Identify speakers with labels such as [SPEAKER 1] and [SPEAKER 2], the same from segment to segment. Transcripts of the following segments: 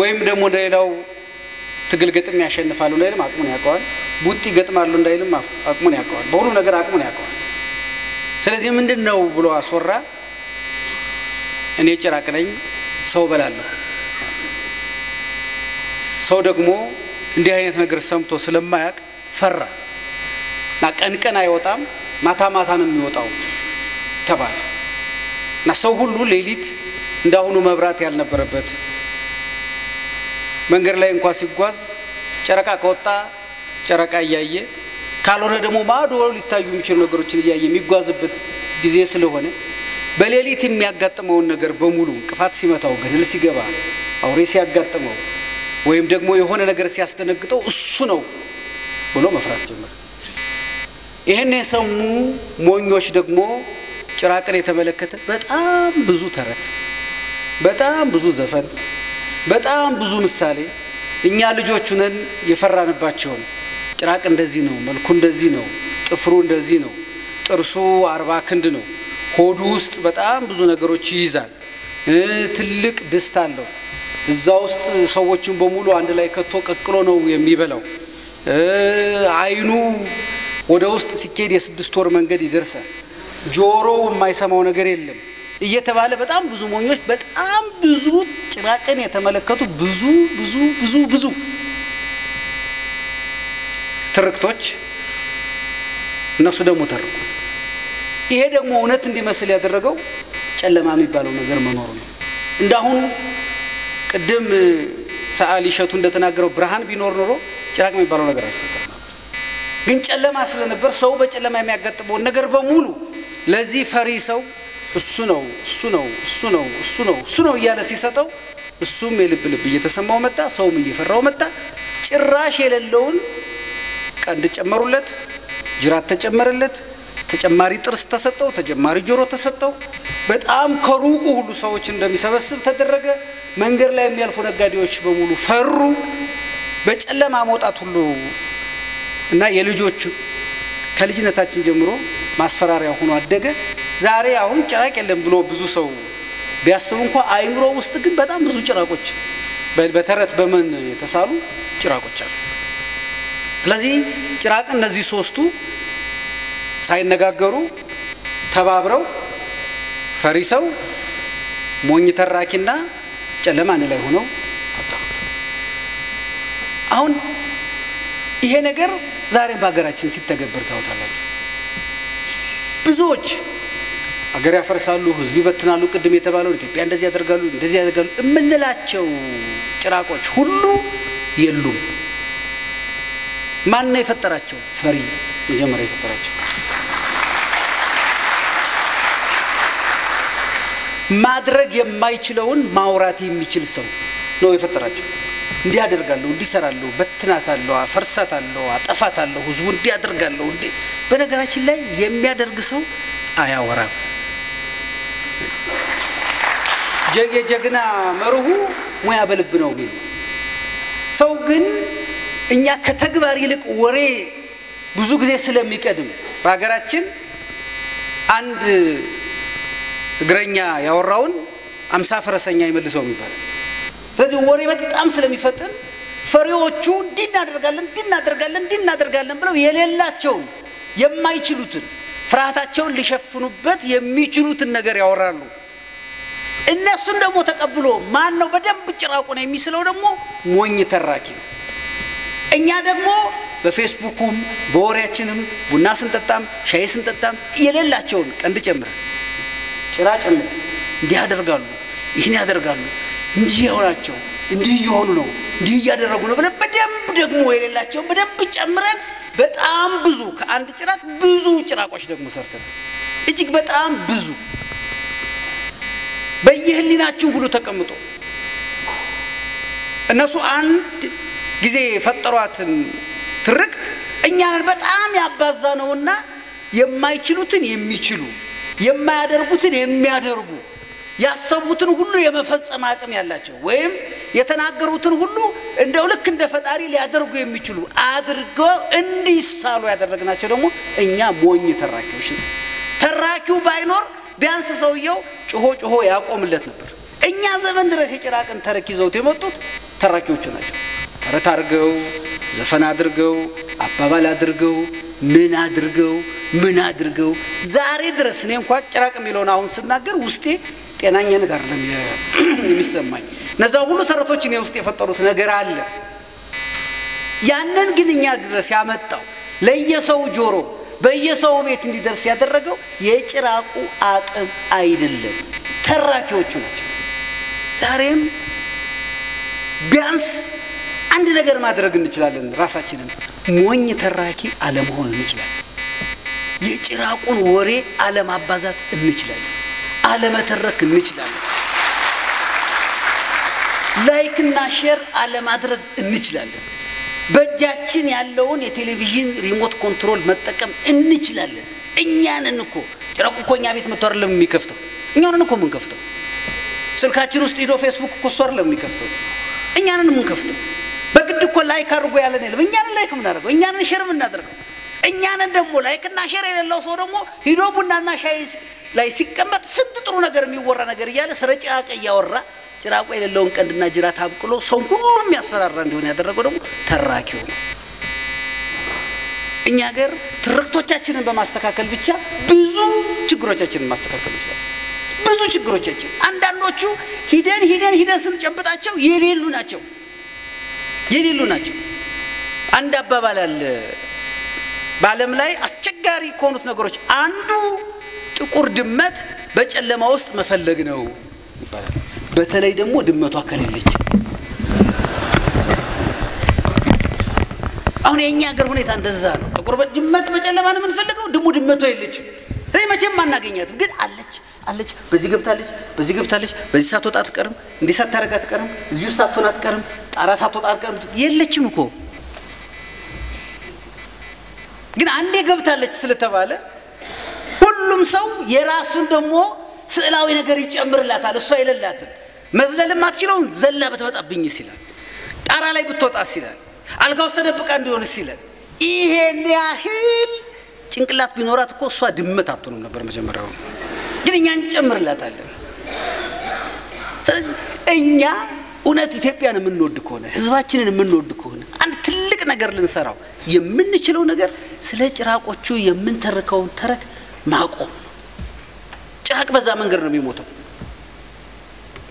[SPEAKER 1] ወይም ደግሞ እንደሌላው ትግል ገጥም ያሸንፋሉ እንዳይልም አቅሙን ያውቀዋል ቡጢ ገጥማሉ እንዳይልም አቅሙን ያውቀዋል በሁሉ ነገር አቅሙን ያውቀዋል ስለዚህ ምንድነው ብሎ አስወራ እኔ ጭራቅ ነኝ ሰው በላለሁ ሰው ደግሞ እንዲህ አይነት ነገር ሰምቶ ስለማያቅ ፈራ ቀን አይወጣም ማታ ማታ ነው የሚወጣው ተባለ እና ሰው ሁሉ ሌሊት እንዳሁኑ መብራት ያልነበረበት መንገር ላይ እንኳን ሲጓዝ ጨረቃ ከወጣ ጨረቃ ያያየ ካልሆነ ደግሞ ማዶ ሊታዩ የሚችሉ ነገሮችን ያያየ የሚጓዝበት ጊዜ ስለሆነ በሌሊት የሚያጋጥመው ነገር በሙሉ እንቅፋት ሲመታው ገደል ሲገባ አውሬ ሲያጋጥመው ወይም ደግሞ የሆነ ነገር ሲያስተነግጠው እሱ ነው ብሎ መፍራት ጀመረ ይሄን የሰሙ ሞኞች ደግሞ ጭራቅን የተመለከተ በጣም ብዙ ተረት በጣም ብዙ ዘፈን በጣም ብዙ ምሳሌ እኛ ልጆቹ ነን የፈራንባቸው ጭራቅ እንደዚህ ነው መልኩ እንደዚህ ነው ጥፍሩ እንደዚህ ነው ጥርሱ 40 ክንድ ነው ሆዱ ውስጥ በጣም ብዙ ነገሮች ይይዛል ትልቅ ድስት አለው እዛ ውስጥ ሰዎችን በሙሉ አንድ ላይ ከቶ ቀቅሎ ነው የሚበላው አይኑ ወደ ውስጥ ሲኬድ የ6 ወር መንገድ ይደርሳል ጆሮው የማይሰማው ነገር የለም እየተባለ በጣም ብዙ ሞኞች በጣም ብዙ ጭራቅን የተመለከቱ ብዙ ትርክቶች እነሱ ደግሞ ተርኩ ይሄ ደግሞ እውነት እንዲመስል ያደረገው ጨለማ የሚባለው ነገር መኖር ነው እንዳሁኑ ቅድም ሰዓሊ ሸቱ እንደተናገረው ብርሃን ቢኖር ኖሮ ጭራቅ የሚባለው ነገር አይፈጠርም ግን ጨለማ ስለነበር ሰው በጨለማ የሚያጋጥመው ነገር በሙሉ ለዚህ ፈሪ ሰው እሱ ነው እያለ ሲሰጠው እሱም የልብ እየተሰማው መጣ ሰውም እየፈራው መጣ ጭራሽ የሌለውን ቀንድ ጨመሩለት ጅራት ተጨመረለት ተጨማሪ ጥርስ ተሰጠው ተጨማሪ ጆሮ ተሰጠው በጣም ከሩቁ ሁሉ ሰዎች እንደሚሰበስብ ተደረገ መንገር ላይ የሚያልፉ ነጋዴዎች በሙሉ ፈሩ በጨለማ መውጣት ሁሉ እና የልጆቹ ከልጅነታችን ጀምሮ ማስፈራሪያ ሆኖ አደገ ዛሬ አሁን ጭራቅ የለም ብሎ ብዙ ሰው ቢያስቡ እንኳን አይምሮ ውስጥ ግን በጣም ብዙ ጭራቆች በተረት በመን የተሳሉ ጭራቆች አሉ ስለዚህ ጭራቅ እነዚህ ሶስቱ ሳይነጋገሩ ተባብረው ፈሪሰው ሞኝ ተራኪና ጨለማ ላይ ሆነው ተጣጣ አሁን ይሄ ነገር ዛሬም በአገራችን ሲተገበር ታውታላችሁ ብዙዎች አገር ያፈርሳሉ ህዝብ ይበትናሉ ቅድም የተባለው ኢትዮጵያ እንደዚህ ያደርጋሉ እምንላቸው ጭራቆች ሁሉ የሉም ማን ነው የፈጠራቸው ፈሪ መጀመሪያ የፈጠራቸው ማድረግ የማይችለውን ማውራት የሚችል ሰው ነው የፈጠራቸው እንዲህ ያደርጋለሁ እንዲህ ሰራለሁ በትናታለሁ አፈርሳታለሁ አጠፋታለሁ ህዝቡ እንዲህ ያደርጋለሁ እንዴ በነገራችን ላይ የሚያደርግ ሰው አያወራም ጀግና መርሁ ሙያ በልብ ነው የሚል ሰው ግን እኛ ከተግባር ይልቅ ወሬ ብዙ ጊዜ ስለሚቀድም በአገራችን አንድ እግረኛ ያወራውን 50 ፈረሰኛ ይመልሰው የሚባል ስለዚህ ወሬ በጣም ስለሚፈጠን ፈሪዎቹ እንዲናደርጋለን ብለው የሌላቸው የማይችሉትን ፍራታቸውን ሊሸፍኑበት የሚችሉትን ነገር ያወራሉ እነሱን ደግሞ ተቀብሎ ማን ነው በደንብ ጭራቁ ነው የሚስለው ደግሞ ሞኝ ተራኪ ነው እኛ ደግሞ በፌስቡክም በወሬያችንም ቡና ስንጠጣም ሻይ ስንጠጣም የሌላቸው ቀንድ ጨምረን ጭራ ጨምረን እንዲህ ያደርጋሉ ይሄን ያደርጋሉ እንዲህ ይሆናቸው እንዲህ ይሆኑ ነው እንዲህ ያደረጉ ነው ብለን በደንብ ደግሞ የሌላቸው በደንብ ጨምረን በጣም ብዙ ከአንድ ጭራቅ ብዙ ጭራቆች ደግሞ ሰርተናል እጅግ በጣም ብዙ በየህሊናችን ሁሉ ተቀምጦ እነሱ አንድ ጊዜ ፈጠሯትን ትርክት እኛን በጣም ያባዛነውና የማይችሉትን የሚችሉ የማያደርጉትን የሚያደርጉ ያሰቡትን ሁሉ የመፈጸም አቅም ያላቸው ወይም የተናገሩትን ሁሉ እንደው ልክ እንደ ፈጣሪ ሊያደርጉ የሚችሉ አድርገው እንዲሳሉ ያደረግናቸው ደግሞ እኛ ሞኝ ተራኪዎች ነን ተራኪው ባይኖር ቢያንስ ሰውየው ጮሆ ያቆምለት ነበር እኛ ዘመን ድረስ የጭራቅን ተረክ ይዘውት የመጡት ተራኪዎቹ ናቸው ተረት አድርገው ዘፈን አድርገው አባባል አድርገው ምን አድርገው ዛሬ ድረስ እኔ እንኳን ጭራቅ የሚለውን አሁን ስናገር ውስጤ ጤናኛነት አይደለም የሚሰማኝ ነዛ ሁሉ ተረቶችን የውስጥ የፈጠሩት ነገር አለ ያንን ግን እኛ ድረስ ያመጣው ለየሰው ጆሮ በየሰው ቤት እንዲደርስ ያደረገው የጭራቁ አቅም አይደለም ተራኪዎቹ ናቸው ዛሬም ቢያንስ አንድ ነገር ማድረግ እንችላለን ራሳችንን ሞኝ ተራኪ አለመሆን እንችላለን የጭራቁን ወሬ አለማባዛት እንችላለን አለመተረክ እንችላለን ላይክ እና ሼር አለማድረግ እንችላለን በእጃችን ያለውን የቴሌቪዥን ሪሞት ኮንትሮል መጠቀም እንችላለን እኛንን እኮ ጭራቁ እኮ እኛ ቤት መጥቶ አይደለም የሚከፍተው እኛንን እኮ ምን ከፍተው ስልካችን ውስጥ ሄዶ ፌስቡክ እኮ ሶር ለሚከፍተው እኛንን ምን ከፍተው በግድ እኮ ላይክ አድርጎ ያለን የለም እኛንን ላይክ ምን አደረገው እኛንን ሼር ምን አደረገው እኛንን ደግሞ ላይክ እና ሼር የሌለው ሰው ደግሞ ሄዶ ቡናና ሻይ ላይ ሲቀመጥ ስንት ጥሩ ነገር የሚወራ ነገር ይያለ ስለ ጭራቅ ያወራ ጭራቁ የሌለውን ቀንድና ጅራት አብቅሎ ሰው ሁሉም ያስፈራራ እንደሆነ ያደረገው ደግሞ ተራኪው ነው እኛ ሀገር ትርክቶቻችንን በማስተካከል ብቻ ብዙ ችግሮቻችንን ማስተካከል ይችላል ብዙ ችግሮቻችን አንዳንዶቹ ሂደን ስንጨብጣቸው የሌሉ ናቸው አንድ አባባል አለ በዓለም ላይ አስቸጋሪ ከሆኑት ነገሮች አንዱ ጥቁር ድመት በጨለማ ውስጥ መፈለግ ነው ይባላል በተለይ ደግሞ ድመቷ ከሌለች አሁን የኛ ሀገር ሁኔታ እንደዛ ነው ጥቁር ድመት በጨለማ ነው የምንፈልገው ድመቷ የለችም መቼም ማናገኛት ግን አለች በዚህ ገብታለች በዚህ ሳትወጣ አትቀርም እንዲህ ሳታረጋ አትቀርም እዚሁ ሳትሆን አትቀርም ጣራ ሳትወጣ አትቀርም የለችም እኮ ግን አንዴ ገብታለች ስለተባለ ሁሉም ሰው የራሱን ደግሞ ስዕላዊ ነገር ይጨምርላታል እሷ የሌላትን መዝለልም አትችለው ዘላ በተመጣብኝ ይላል ጣራ ላይ ብትወጣስ ይላል አልጋ ውስጥ ተደብቃ እንዲሆንስ ይላል ይሄን ያህል ጭንቅላት ቢኖራት እኮ እሷ ድመት አትሆንም ነበር መጀመሪያው ግን እኛ እንጨምርላታለን እኛ እውነት ኢትዮጵያን የምንወድ ከሆነ ህዝባችንን የምንወድ ከሆነ አንድ ትልቅ ነገር ልንሰራው የምንችለው ነገር ስለ ጭራቆቹ የምንተርከውን ተረክ ማቆም ጭራቅ በዛ መንገድ ነው የሚሞተው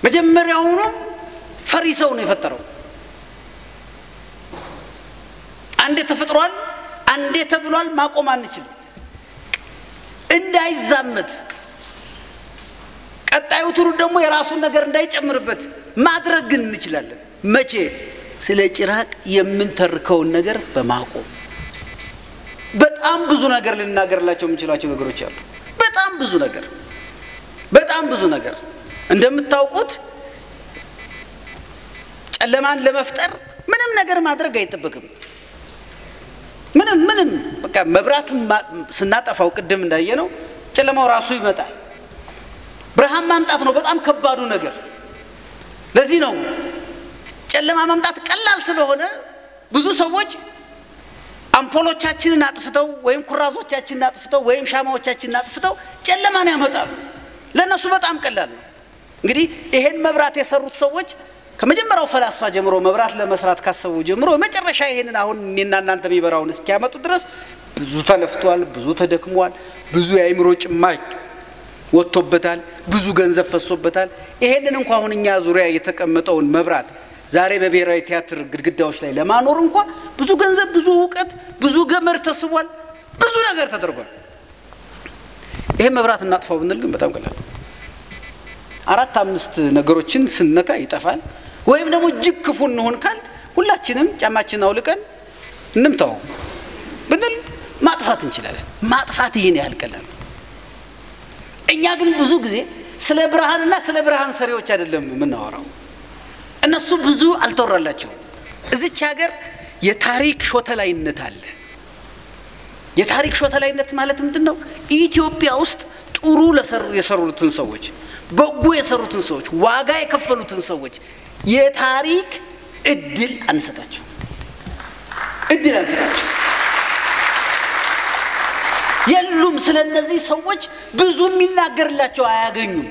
[SPEAKER 1] መጀመሪያውኑ ፈሪሰው ነው የፈጠረው አንዴ ተፈጥሯል አንዴ ተብሏል ማቆም አንችልም እንዳይዛመት ቀጣዩ ትውልድ ደግሞ የራሱን ነገር እንዳይጨምርበት ማድረግ እንችላለን መቼ ስለ ጭራቅ የምንተርከውን ነገር በማቆም በጣም ብዙ ነገር ልናገርላቸው የምንችላቸው ነገሮች አሉ በጣም ብዙ ነገር እንደምታውቁት ጨለማን ለመፍጠር ምንም ነገር ማድረግ አይተበቅም ምንም በቃ መብራት ስናጠፋው ቅድም እንዳየነው ጨለማው ራሱ ይመጣል ብርሃን ማምጣት ነው በጣም ከባዱ ነገር ለዚህ ነው ጨለማ ማምጣት ቀላል ስለሆነ ብዙ ሰዎች አምፖሎቻችንን አጥፍተው ወይም ኩራዞቻችንን አጥፍተው ወይም ሻማዎቻችንን አጥፍተው ጨለማን ያመጣሉ ለነሱ በጣም ቀላል ነው እንግዲህ ይሄን መብራት የሰሩት ሰዎች ከመጀመሪያው ፈላስፋ ጀምሮ መብራት ለመስራት ካሰቡ ጀምሮ መጨረሻ ይሄንን አሁን እኔና እናንተ የሚበራውን እስኪያመጡ ድረስ ብዙ ተለፍቷል ብዙ ተደክሟል ብዙ የአይምሮ ጭማቂ ወጥቶበታል ብዙ ገንዘብ ፈሶበታል ይሄንን እንኳን አሁን እኛ ዙሪያ የተቀመጠውን መብራት ዛሬ በብሔራዊ ቲያትር ግድግዳዎች ላይ ለማኖር እንኳን ብዙ ገንዘብ ብዙ ዕውቀት ብዙ ገመድ ተስቧል ብዙ ነገር ተደርጓል ይሄ መብራት እናጥፋው ብንል ግን በጣም ቀላል 4-5 ነገሮችን ስንነካ ይጠፋል ወይም ደግሞ ጅክፉ እንሆን ካል ሁላችንም ጫማችን አውልቀን እንምታው ብንል ማጥፋት እንችላለን ማጥፋት ይሄን ያህል ቀላል እኛ ግን ብዙ ጊዜ ስለ ብርሃንና ስለ ብርሃን ሰሪዎች አይደለም የምናወራው እነሱ ብዙ አልተወራላቸው እዚች ሀገር የታሪክ ሾተላይነት አለ የታሪክ ሾተላይነት ማለት ምንድነው ኢትዮጵያ ውስጥ ጥሩ የሰሩትን ሰዎች በጎ የሰሩትን ሰዎች ዋጋ የከፈሉትን ሰዎች የታሪክ እድል አንሰጣቸው የሉም ስለነዚህ ሰዎች ብዙ የሚናገርላቸው አያገኙም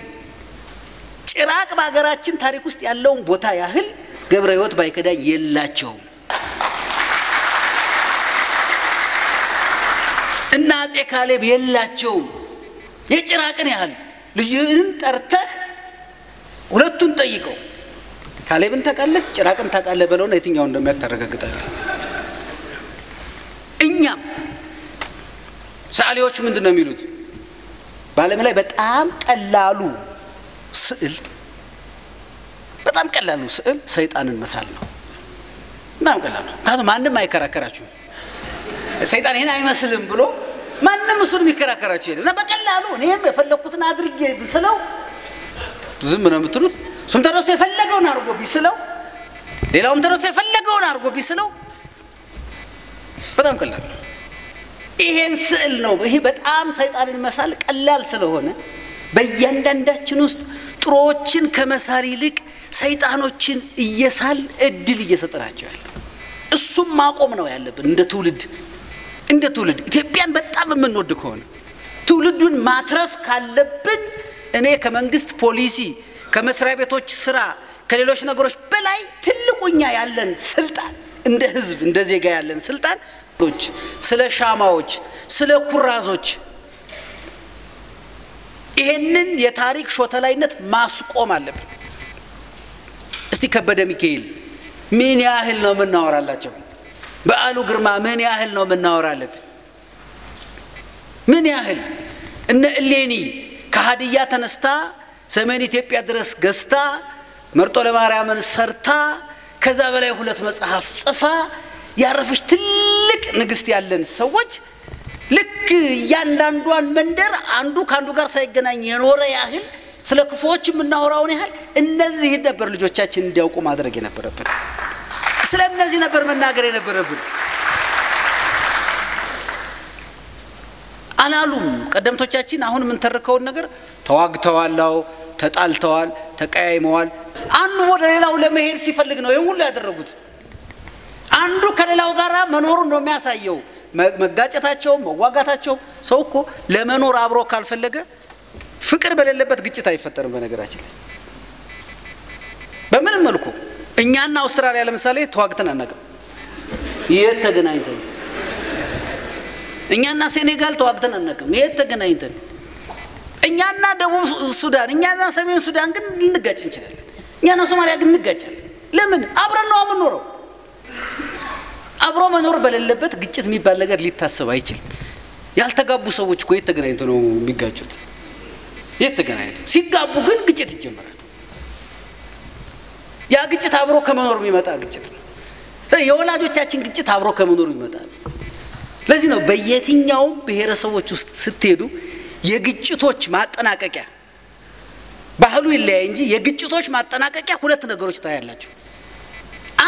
[SPEAKER 1] ጭራቅ በአገራችን ታሪክ ውስጥ ያለውን ቦታ ያህል ገብረ ሕይወት ባይከዳኝ የላቸውም እና አፄ ካሌብ የላቸውም የጭራቅን ያህል ልጅህን ጠርተህ ሁለቱን ጠይቀው ካሌብን ታቃለህ ጭራቅን ታቃለህ በለውና የትኛው እንደሚያታረጋግጣለህ እኛም ሰዓሊዎች ምንድነው የሚሉት በዓለም ላይ በጣም ቀላሉ ስዕል ሰይጣንን መሳል ነው በጣም ቀላሉ ማንም አይከራከራችሁ ሰይጣን ይሄን አይመስልም ብሎ ማንም እሱን የሚከራከራችሁ የለም እና በቀላሉ እኔም የፈለኩትን አድርጌ ብስለው ዝም ነው የምትሉት እሱም ተረስቶ የፈለገውን አድርጎ ቢስለው ሌላውም ተረስቶ የፈለገውን አድርጎ ቢስለው በጣም ቀላል ነው ይሄን ስዕል ነው ይሄ በጣም ሰይጣንን መሳል ቀላል ስለሆነ በእያንዳንዳችን ውስጥ ጥሮችን ከመሳል ይልቅ ሰይጣኖችን እየሳል እድል እየሰጠናቸው ያለው እሱም ማቆም ነው ያለብን እንደ ትውልድ ኢትዮጵያን በጣም የምንወድ ከሆነ ትውልዱን ማትረፍ ካለብን እኔ ከመንግስት ፖሊሲ ከመስሪያ ቤቶች ስራ ከሌሎች ነገሮች በላይ ትልቁኛ ያለን ስልጣን እንደ ህዝብ እንደ ዜጋ ያለን ስልጣን ስለ ሻማዎች ስለ ኩራዞች ይሄንን የታሪክ ሾተላይነት ማስቆም አለብን እስቲ ከበደ ሚካኤል ምን ያህል ነው የምናወራላቸው በዓሉ ግርማ ምን ያህል ነው የምናወራለት ምን ያህል እነ እሌኒ ከሃዲያ ተነስታ ሰሜን ኢትዮጵያ ድረስ ገስታ መርጦ ለማርያምን ሰርታ ከዛ በላይ ሁለት መጽሐፍ ጽፋ ያረፈች ትልቅ ንግስት ያለን ሰዎች ልክ ያንዳንዷን መንደር አንዱ ካንዱ ጋር ሳይገናኝ የኖረ ያህል ስለ ክፎች የምናወራውን ያህል እነዚህ ነበር ልጆቻችን እንዲያውቁ ማድረግ የነበረብን ስለ እነዚህ ነበር መናገር የነበረብን አላሉም ቀደምቶቻችን አሁን ምን ተርከውን ነገር ተዋግተዋላው ተጣልተዋል ተቀያይመዋል አንዱ ወደ ሌላው ለመሄድ ሲፈልግ ነው ይሄን ሁሉ ያደረጉት አንዱ ከሌላው ጋር መኖሩ ነው የሚያሳየው መጋጨታቸው መዋጋታቸው ሰው እኮ ለመኖር አብሮ ካልፈለገ ፍቅር በሌለበት ግጭት አይፈጠርም በነገራችን ላይ በምንም መልኩ እኛና አውስትራሊያ ለምሳሌ ተዋግተን አናውቅም የተገናኝተን እኛና ሴኔጋል ተዋግተን አናውቅም የተገናኝተን እኛና ደቡብ ሱዳን እኛና ሰሜን ሱዳን ግን ልንጋጭ እንችላለን እኛና ሶማሊያ ግን እንጋጫለን ለምን አብረን ነው የምንኖረው አብሮ መኖር በሌለበት ግጭት የሚባል ነገር ሊታሰብ አይችልም ያልተጋቡ ሰዎች እኮ የተገናኝተው ነው የሚጋጩት የተገናኝተው ሲጋቡ ግን ግጭት ይጀምራል ያ ግጭት አብሮ ከመኖር የሚመጣ ግጭት ነው የወላጆቻችን ግጭት አብሮ ከመኖር ይመጣል ለዚህ ነው በየትኛው ብሔረሰቦች ውስጥ ስትሄዱ የግጭቶች ማጠናቀቂያ ባህሉ ይለያይ እንጂ የግጭቶች ማጠናቀቂያ ሁለት ነገሮች ታያላችሁ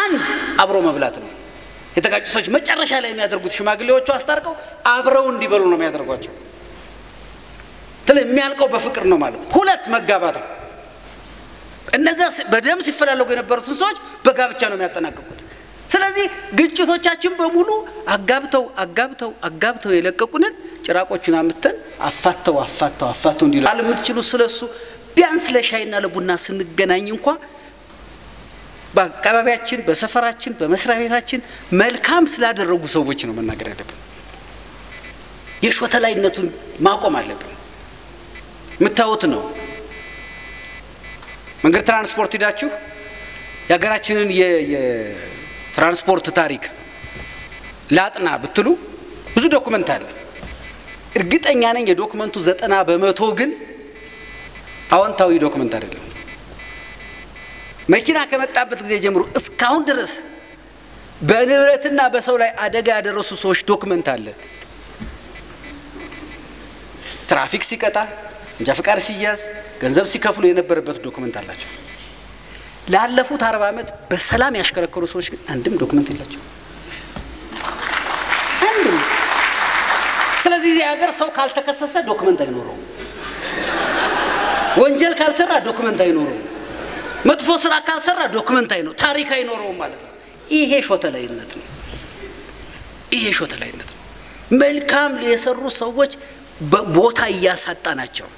[SPEAKER 1] አንድ አብሮ መብላት ነው የተጋጩ ሰዎች መጨረሻ ላይ የሚያደርጉት ሽማግሌዎቹ አስታርቀው አብረው እንዲበሉ ነው የሚያደርጓቸው የሚያልቀው በፍቅር ነው ማለት ነው ሁለት መጋባት ነው እነዛ በደም ሲፈላለጉ የነበሩት ሰዎች በጋብቻ ነው የሚያጠናቅቁት ስለዚህ ግጭቶቻችን በሙሉ አጋብተው የለቀቁንን ጭራቆቹን አምጥተን አፋተው እንዲሉ አልምትችሉ ስለሱ ቢያንስ ለሻይና ለቡና ስንገናኝ እንኳን በአካባቢያችን በሰፈራችን በመስሪያ ቤታችን መልካም ስላደረጉ ሰዎች ነው መናገር ያለብን የሾተላይነቱን ማቆም አለብን ምታውት ነው መንገድ ትራንስፖርት ሄዳችሁ ያገራችንን የትራንስፖርት ታሪክ ላጥና ብትሉ ብዙ ዶክመንት አለ እርግጠኛ ነኝ የዶክመንቱ 90% ግን አዎንታዊ ዶክመንት አይደለም መኪና ከመጣበት ጊዜ ጀምሮ እስካሁን ድረስ በንብረትና በሰው ላይ አደጋ ያደረሱ ሰዎች ዶክመንት አለ ትራፊክ ሲቀጣ እንጃ ፍቃድ ሲያዝ ገንዘብ ሲከፍሉ የነበረበት ዶክመንት አላቸው ላለፉት 40 ዓመት በሰላም ያሽከረከሩ ሰዎች ግን አንድም ዶክመንት የላቸው አንድም ስለዚህ ሀገር ሰው ካልተከሰሰ ዶክመንት አይኖረው ወንጀል ካልሰራ ዶክመንት አይኖረው መጥፎ ስራ ካልሰራ ዶክመንት አይኖር ታሪክ አይኖረው ማለት ነው ይሄ ሾተላይነት ነው መልካም የሰሩ ሰዎች ቦታ ያሳጣናቸው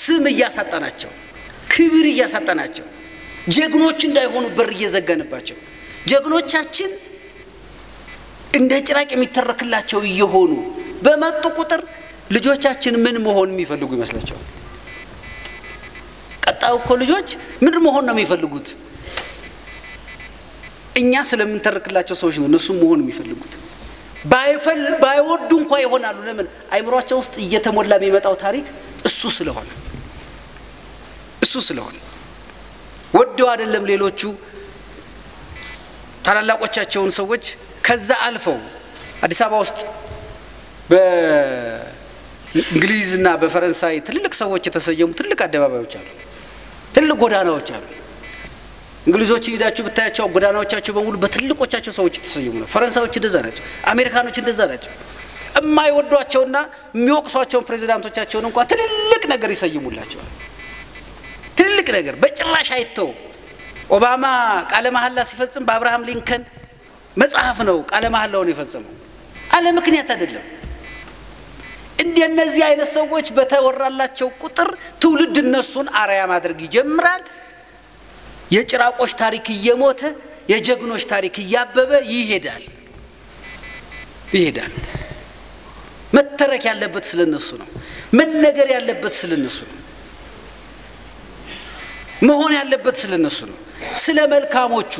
[SPEAKER 1] ስም ያሳጣናቸው ክብር እያሳጣናቸው ጀግኖች እንዳይሆኑ በር እየዘጋንባቸው ጀግኖቻችን እንደ ጭራቅ የሚተረክላቸው እየሆኑ በመጡ ቁጥር ልጆቻችን ምን መሆን የሚፈልጉ ይመስላቸዋል? ቀጣው እኮ ልጆች ምን መሆን ነው የሚፈልጉት? እኛ ስለምንተርክላቸው ሰዎች ነው እነሱ መሆን የሚፈልጉት። ባይወዱ እንኳን ይሆናሉ። ለምን? አይምሮአቸው ውስጥ እየተሞላ የሚመጣው ታሪክ እሱ ስለሆነ ወደው አይደለም ሌሎቹ ታላላቆቻቸውን ሰዎች ከዛ አልፈው አዲስ አበባ ውስጥ በእንግሊዝና በፈረንሳይ ትልልቅ ሰዎች የተሰየሙ ትልልቅ አደባባዮች አሉ፣ ትልልቅ ጎዳናዎች አሉ። እንግሊዞች ሄዳችሁ ብታያቸው ጎዳናዎቻቸው በሙሉ በትልቆቻቸው ሰዎች የተሰየሙ ነው። ፈረንሳዮች እንደዛ ናቸው፣ አሜሪካኖች እንደዛ ናቸው። የማይወዷቸውና የሚወቅሷቸው ፕሬዝዳንቶቻቸውን እንኳን ትልልቅ ነገር ይሰይሙላቸዋል። ትልልቅ ነገር በጭራሽ አይተው። ኦባማ ቃለ መሐላ ሲፈጽም በአብርሃም ሊንከን መጽሐፍ ነው ቃለ መሐላውን የፈጸመው፣ አለ ምክንያት አይደለም። እንደነዚህ አይነት ሰዎች በተወራላቸው ቁጥር ትውልድ እነሱን አርአያ ማድረግ ይጀምራል። የጭራቆች ታሪክ እየሞተ የጀግኖች ታሪክ እያበበ ይሄዳል። መተረክ ያለበት ስለነሱ ነው። መነገር ያለበት ስለነሱ ነው። መሆን ያለበት ስለነሱ ነው። ስለ መልካሞቹ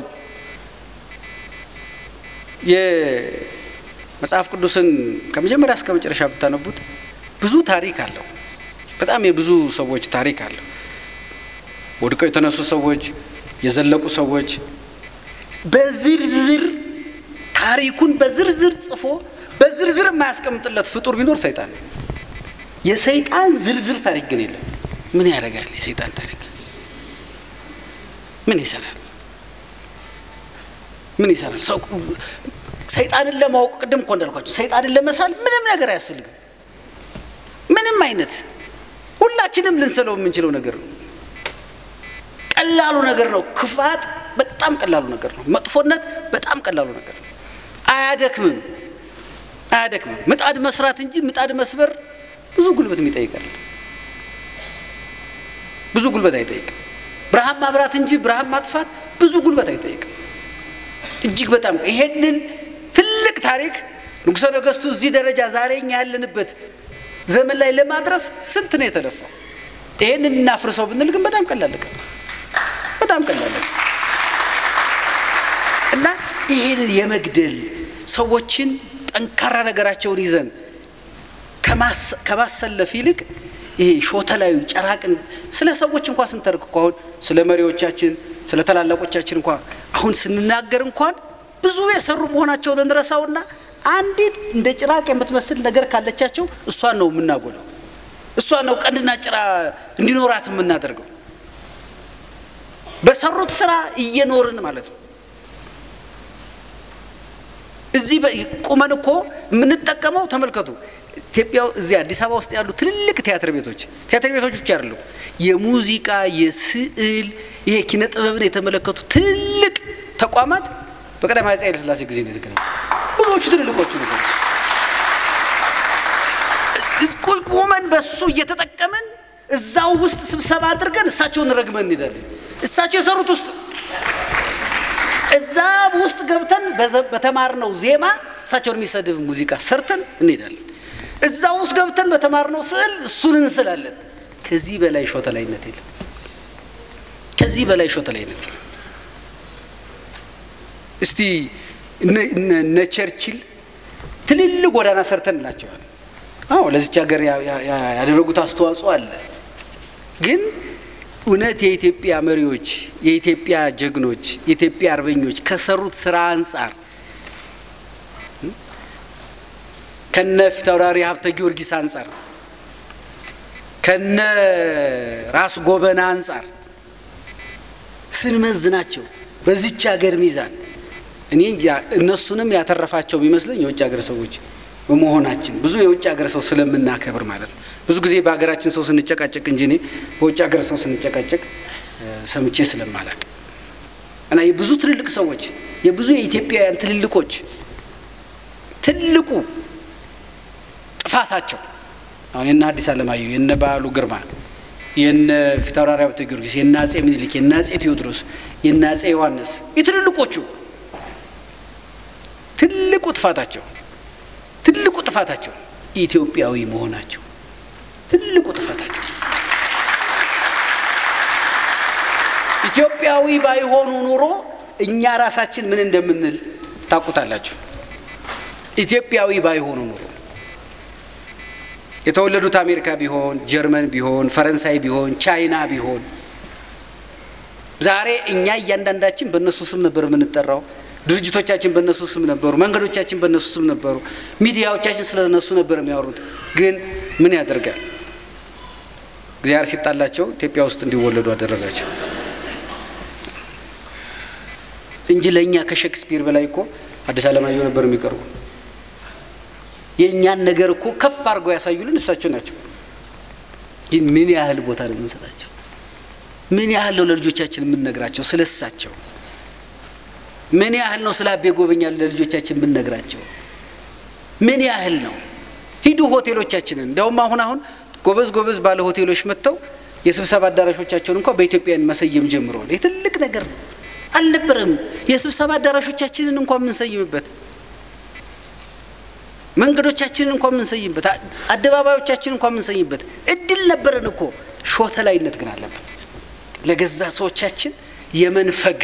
[SPEAKER 1] የመጽሐፍ ቅዱስን ከመጀመሪያ እስከ መጨረሻ ብታነቡት ብዙ ታሪክ አለው። በጣም የብዙ ሰዎች ታሪክ አለው። ወድቀው የተነሱ ሰዎች፣ የዘለቁ ሰዎች በዝርዝር ታሪኩን በዝርዝር ጽፎ በዝርዝር የማያስቀምጥለት ፍጡር ቢኖር ሰይጣን ነው። የሰይጣን ዝርዝር ታሪክ ግን የለም። ምን ያደርጋል የሰይጣን ታሪክ? ምን ይሰራል? ሰው ሰይጣንን ለማወቅ ቅድም እኮ እንዳልኳችሁ ሰይጣንን ለመሳል ምንም ነገር አያስፈልግም። ምንም አይነት ሁላችንም ልንሰለው የምንችለው ነገር ነው። ቀላሉ ነገር ነው። ክፋት በጣም ቀላሉ ነገር ነው። መጥፎነት በጣም ቀላሉ ነገር ነው። አያደክምም። ምጣድ መስራት እንጂ ምጣድ መስበር ብዙ ጉልበት የሚጠይቃል። ብዙ ጉልበት አይጠይቅም። ብርሃን ማብራት እንጂ ብርሃን ማጥፋት ብዙ ጉልበት አይጠይቅም። እጅግ በጣም ይሄንን ትልቅ ታሪክ ንጉሠ ነገሥቱ እዚህ ደረጃ ዛሬኛ ያለንበት ዘመን ላይ ለማድረስ ስንት ነው የተለፋው? ይሄንን እናፍርሰው ብንል ግን በጣም ቀላል ነው። እና ይሄንን የመግደል ሰዎችን ጠንካራ ነገራቸውን ይዘን ከማሰለፍ ይልቅ ይሄ ሾተላዩ ጨራቅን ስለ ሰዎች እንኳን ስንተርክ እንኳን ስለ መሪዎቻችን ስለ ተላላቆቻችን እንኳን አሁን ስንናገር እንኳን ብዙ የሰሩ መሆናቸውን እንረሳውና አንዲት እንደ ጭራቅ የምትመስል ነገር ካለቻቸው እሷን ነው የምናጎለው። እሷን ነው ቀንድና ጭራ እንዲኖራት የምናደርገው። በሰሩት ስራ እየኖርን ማለት ነው። እዚህ ቁመን እኮ የምንጠቀመው ተመልከቱ። ኢትዮጵያ እዚህ አዲስ አበባ ውስጥ ያሉ ትልልቅ ቲያትር ቤቶች ብቻ አይደሉም። የሙዚቃ የስዕል ይሄ ኪነ ጥበብን የተመለከቱ ትልልቅ ተቋማት በቀዳማዊ አፄ ኃይለ ሥላሴ ጊዜ ነው የተገነቡት። ብዙዎቹ ትልልቆቹ ነገሮች እስኩል ቁመን በሱ እየተጠቀመን እዛው ውስጥ ስብሰባ አድርገን እሳቸውን ረግመን እንሄዳለን። እሳቸው የሰሩት ውስጥ እዛ ውስጥ ገብተን በተማርነው ዜማ እሳቸውን የሚሰድብ ሙዚቃ ሰርተን እንሄዳለን። እዛ ውስጥ ገብተን በተማርነው ስዕል እሱን እንስላለን። ከዚህ በላይ ሾተላይነት የለም። እስቲ እነ ቸርችል ትልልቅ ጎዳና ሰርተንላቸዋል። አዎ ለዚች ሀገር ያደረጉት አስተዋጽኦ አለ። ግን እውነት የኢትዮጵያ መሪዎች፣ የኢትዮጵያ ጀግኖች፣ የኢትዮጵያ አርበኞች ከሰሩት ስራ አንፃር ከነ ፊታውራሪ ሀብተ ጊዮርጊስ አንፃር ከነ ራስ ጎበና አንፃር ስንመዝናቸው በዚች ሀገር ሚዛን እኔ እነሱንም ያተረፋቸው ቢመስለኝ የውጭ ሀገር ሰዎች በመሆናችን ብዙ የውጭ ሀገር ሰው ስለምናከብር ማለት ነው። ብዙ ጊዜ በሀገራችን ሰው ስንጨቃጨቅ እንጂ እኔ በውጭ ሀገር ሰው ስንጨቃጨቅ ሰምቼ ስለማላቅ እና የብዙ ትልልቅ ሰዎች የብዙ የኢትዮጵያውያን ትልልቆች ትልቁ ጥፋታቸው አሁን የነ አዲስ አለማየሁ የነ ባሉ ግርማ የነ ፊታውራሪ አብተ ጊዮርጊስ የነ አጼ ምኒልክ የነ አጼ ቴዎድሮስ የነ አጼ ዮሐንስ የትልልቆቹ ትልቁ ጥፋታቸው ኢትዮጵያዊ መሆናቸው ትልቁ ጥፋታቸው ኢትዮጵያዊ ባይሆኑ ኑሮ እኛ ራሳችን ምን እንደምንል ታቁታላችሁ ኢትዮጵያዊ ባይሆኑ ኑሮ የተወለዱት አሜሪካ ቢሆን ጀርመን ቢሆን ፈረንሳይ ቢሆን ቻይና ቢሆን ዛሬ እኛ እያንዳንዳችን በእነሱ ስም ነበር የምንጠራው ድርጅቶቻችን በእነሱ ስም ነበሩ መንገዶቻችን በእነሱ ስም ነበሩ ሚዲያዎቻችን ስለነሱ ነበር የሚያወሩት ግን ምን ያደርጋል እግዚአብሔር ሲጣላቸው ኢትዮጵያ ውስጥ እንዲወለዱ አደረጋቸው እንጂ ለኛ ከሼክስፒር በላይ እኮ አዲስ ዓለማየሁ ነበር የሚቀርቡ የኛን ነገር እኮ ከፍ አድርገው ያሳዩልን እሳቸው ናቸው ግን ምን ያህል ቦታ ነው የምንሰጣቸው ምን ያህል ነው ለልጆቻችን የምንነግራቸው ስለሳቸው ምን ያህል ነው ስለ አቤ ጎበኛል ለልጆቻችን የምንነግራቸው ምን ያህል ነው ሂዱ ሆቴሎቻችንን እንደውም አሁን ጎበዝ ባለ ሆቴሎች መጥተው የስብሰባ አዳራሾቻቸውን እንኳን በኢትዮጵያን መሰየም ጀምረዋል የትልቅ ነገር ነው አልነበረም የስብሰባ አዳራሾቻችንን እንኳን ምንሰይምበት መንገዶቻችንን እንኳን ምንሰይምበት አደባባዮቻችንን እንኳን ምንሰይምበት እድል ነበረን እኮ ሾተላይነት ግን አለብን ለገዛ ሰዎቻችን የመንፈግ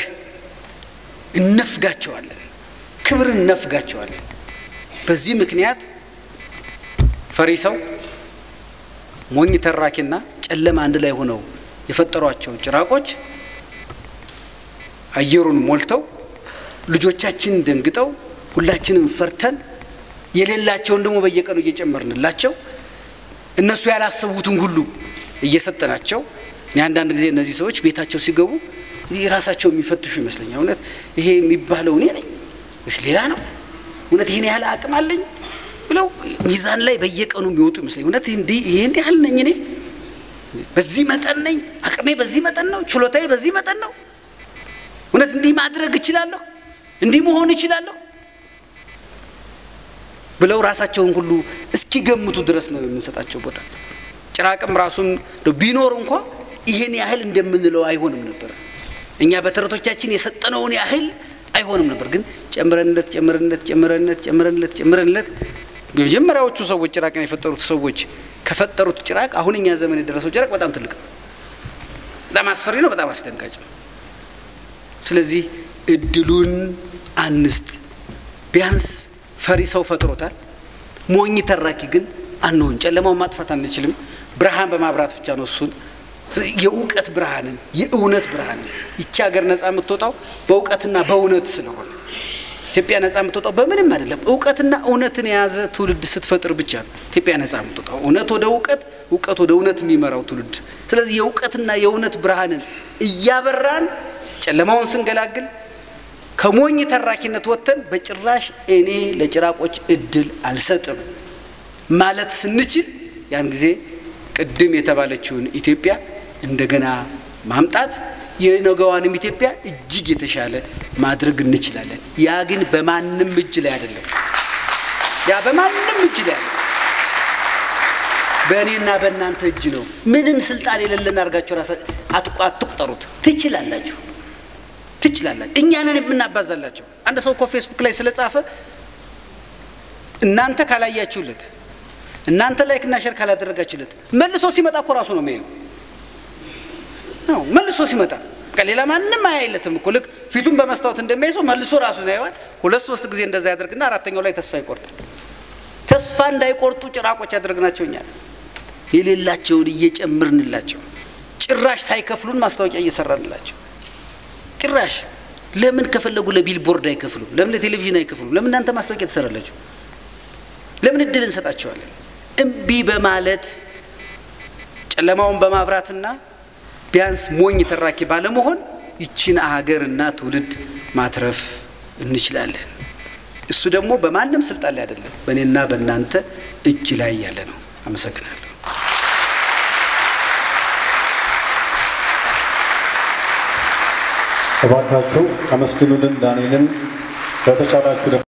[SPEAKER 1] እንፍጋቸዋለን ክብርን ነፍጋቸዋለን በዚህ ምክንያት ፈሪሰው ሞኝ ተራኪና ጨለማ አንድ ላይ ሆነው የፈጠሯቸው ጭራቆች አየሩን ሞልተው ልጆቻችን ደንግጠው ሁላችንም ፈርተን የሌላቸው እንደሞ በየቀኑ እየጨመርንላቸው እነሱ ያላሰቡትን ሁሉ እየሰጠናቸው ያንዳንድ ጊዜ እነዚህ ሰዎች ቤታቸው ሲገቡ ራሳቸው የሚፈትሹ ይመስለኛል እውነት ይሄ የሚባለው እኔ ነኝ ወይስ ሌላ ነው እውነት ይሄን ያህል አቅም አለኝ ብለው ሚዛን ላይ በየቀኑ የሚወጡ ይመስለኛል እውነት ይሄ ያህል ነኝ እኔ በዚህ መጠን ነኝ አቅሜ በዚህ መጠን ነው ችሎታዬ በዚህ መጠን ነው እውነት እንዲህ ማድረግ እችላለሁ እንዲህ መሆን እችላለሁ ብለው ራሳቸውን ሁሉ እስኪገምቱ ድረስ ነው የምንሰጣቸው ቦታ ጭራቅም ራሱን ቢኖር እንኳን ይሄን ያህል እንደምንለው አይሆንም ነበር እኛ በተረቶቻችን የሰጠነውን ያህል አይሆንም ነበር ግን ጨምረንለት የመጀመሪያዎቹ ሰዎች ጭራቅን የፈጠሩት ሰዎች ከፈጠሩት ጭራቅ አሁን እኛ ዘመን የደረሰው ጭራቅ በጣም ትልቅ ነው በጣም አስፈሪ ነው በጣም አስደንጋጭ ነው ስለዚህ እድሉን አንስት ቢያንስ ፈሪሰው ፈጥሮታል ሞኝ ተራኪ ግን አንሆን ጨለማውን ማጥፋት አንችልም ብርሃን በማብራት ብቻ ነው እሱን የእውቀት ብርሃንን የእውነት ብርሃንን ይቺ ሀገር ነፃ የምትወጣው በእውቀትና በእውነት ስለሆነ ኢትዮጵያ ነፃ የምትወጣው በምንም አይደለም እውቀትና እውነትን የያዘ ትውልድ ስትፈጥር ብቻ ነው ኢትዮጵያ ነፃ የምትወጣው እውነት ወደ እውቀት ወደ እውነት የሚመራው ትውልድ ስለዚህ የእውቀትና የእውነት ብርሃንን እያበራን ጨለማውን ስንገላግል ከሞኝ ተራኪነት ወጥተን በጭራሽ እኔ ለጭራቆች እድል አልሰጥም ማለት ስንችል ያን ጊዜ ቅድም የተባለችውን ኢትዮጵያ እንደገና ማምጣት የነገዋንም ኢትዮጵያ እጅግ የተሻለ ማድረግ እንችላለን ያ ግን በማንንም እጅ ላይ አይደለም ያ በማንንም እጅ ላይ አይደለም በእኔና በእናንተ እጅ ነው ምንም ስልጣን የሌለን አርጋችሁ ራሳችሁ አትቆጠሩት ትችላላችሁ እኛንን የምናባዛላችሁ አንድ ሰው እኮ ፌስቡክ ላይ ስለጻፈ እናንተ ካላያችሁለት እናንተ ላይክ እና ሼር ካላደረጋችሁለት መልሶ ሲመጣ እኮ ራሱ ነው የሚያየው ነው መልሶ ሲመጣ ከሌላ ማንንም አያይለትም እኮ ልክ ፊቱን በመስታወት እንደሚያይሰው መልሶ ራሱ ነው ያያል ሁለት ሶስት ጊዜ እንደዛ ያደርግና አራተኛው ላይ ተስፋ ይቆርጣል ተስፋ እንዳይቆርጡ ጭራቆች ያደርግናቸው እኛ የሌላቸውን እየጨመርንላቸው ጭራሽ ሳይከፍሉን ማስታወቂያ እየሰራንላቸው ጭራሽ ለምን ከፈለጉ ለቢልቦርድ አይከፍሉም ለምን ለቴሌቪዥን አይከፍሉም ለምን እናንተ ማስታወቂያ ተሰራላችሁ ለምን እድል እንሰጣቸዋለን እምቢ በማለት ጨለማውን በማብራትና ቢያንስ ሞኝ ተራኪ ባለመሆን ይቺን ሀገርና ትውልድ ማትረፍ እንችላለን እሱ ደግሞ በማንም ስልጣን ላይ አይደለም በእኔና በእናንተ እጅ ላይ ያለ ነው አመሰግናለሁ
[SPEAKER 2] ተባርካችሁ አመስግኑልን ዳንኤልን በተቻላችሁ